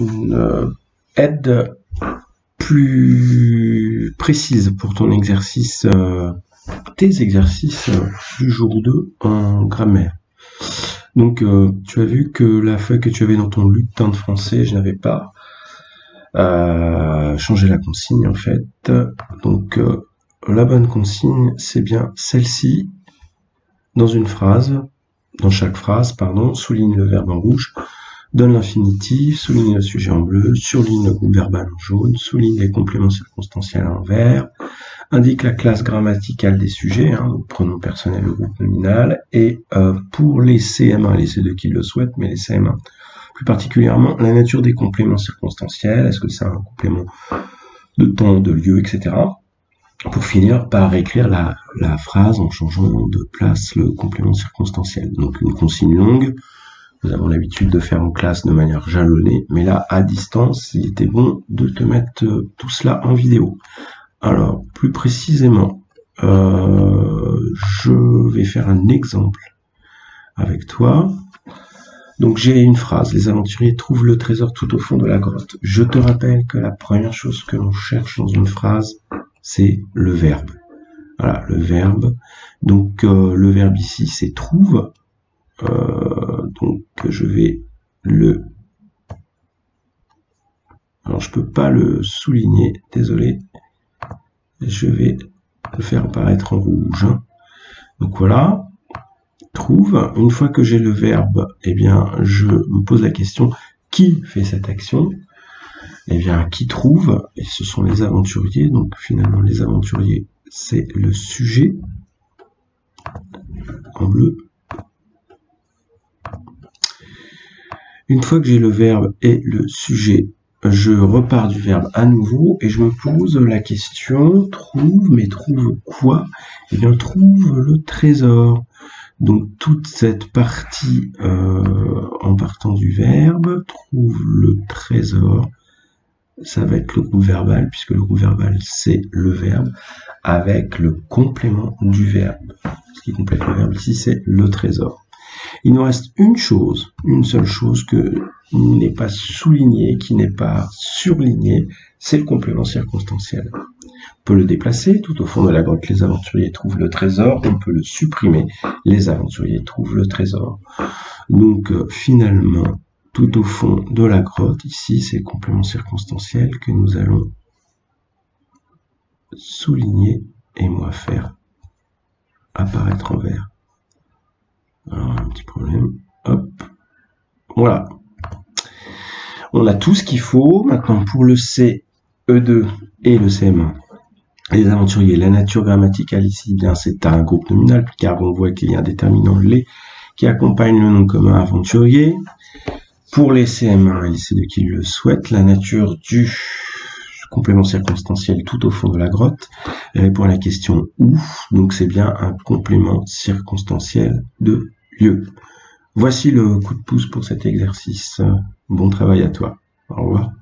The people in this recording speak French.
une aide plus précise pour ton exercice, tes exercices du jour 2 en grammaire. Donc, tu as vu que la feuille que tu avais dans ton bulletin de français, je n'avais pas changé la consigne en fait. Donc, la bonne consigne, c'est bien celle-ci. Dans chaque phrase, souligne le verbe en rouge, donne l'infinitif, souligne le sujet en bleu, surligne le groupe verbal en jaune, souligne les compléments circonstanciels en vert, indique la classe grammaticale des sujets, donc pronom personnel, le groupe nominal, et pour les CM1 et les C2 qui le souhaitent, mais les CM1 plus particulièrement, la nature des compléments circonstanciels, est-ce que c'est un complément de temps, de lieu, etc. Pour finir par écrire la phrase en changeant de place le complément circonstanciel. Donc une consigne longue, nous avons l'habitude de faire en classe de manière jalonnée, mais là, à distance, il était bon de te mettre tout cela en vidéo. Alors, plus précisément, je vais faire un exemple avec toi. Donc, j'ai une phrase. Les aventuriers trouvent le trésor tout au fond de la grotte. Je te rappelle que la première chose que l'on cherche dans une phrase, c'est le verbe. Voilà, le verbe. Donc, le verbe ici, c'est trouve. Donc, je vais le... Alors, je peux pas le souligner, désolé. Je vais le faire apparaître en rouge. Donc, voilà. Trouve. Une fois que j'ai le verbe, eh bien, je me pose la question, qui fait cette action? Eh bien, qui trouve? Et ce sont les aventuriers. Donc, finalement, les aventuriers, c'est le sujet en bleu. Une fois que j'ai le verbe et le sujet, je repars du verbe à nouveau et je me pose la question, trouve, mais trouve quoi? Eh bien, trouve le trésor. Donc, toute cette partie en partant du verbe, trouve le trésor, ça va être le groupe verbal, puisque le groupe verbal, c'est le verbe, avec le complément du verbe. Ce qui complète le verbe ici, c'est le trésor. Il nous reste une seule chose que n'est pas soulignée, qui n'est pas surlignée, c'est le complément circonstanciel. On peut le déplacer, tout au fond de la grotte, les aventuriers trouvent le trésor, on peut le supprimer, les aventuriers trouvent le trésor. Donc finalement, tout au fond de la grotte, ici, c'est le complément circonstanciel que nous allons souligner et moi faire apparaître en vert. Alors, un petit problème. Hop. Voilà. On a tout ce qu'il faut. Maintenant, pour le CE2 et le CM1, les aventuriers, la nature grammaticale ici, bien, c'est un groupe nominal, car on voit qu'il y a un déterminant les qui accompagne le nom commun aventurier. Pour les CM1 et les C2 qui le souhaitent, la nature du complément circonstanciel tout au fond de la grotte répond à la question où, donc c'est bien un complément circonstanciel de lieu. Voici le coup de pouce pour cet exercice. Bon travail à toi. Au revoir.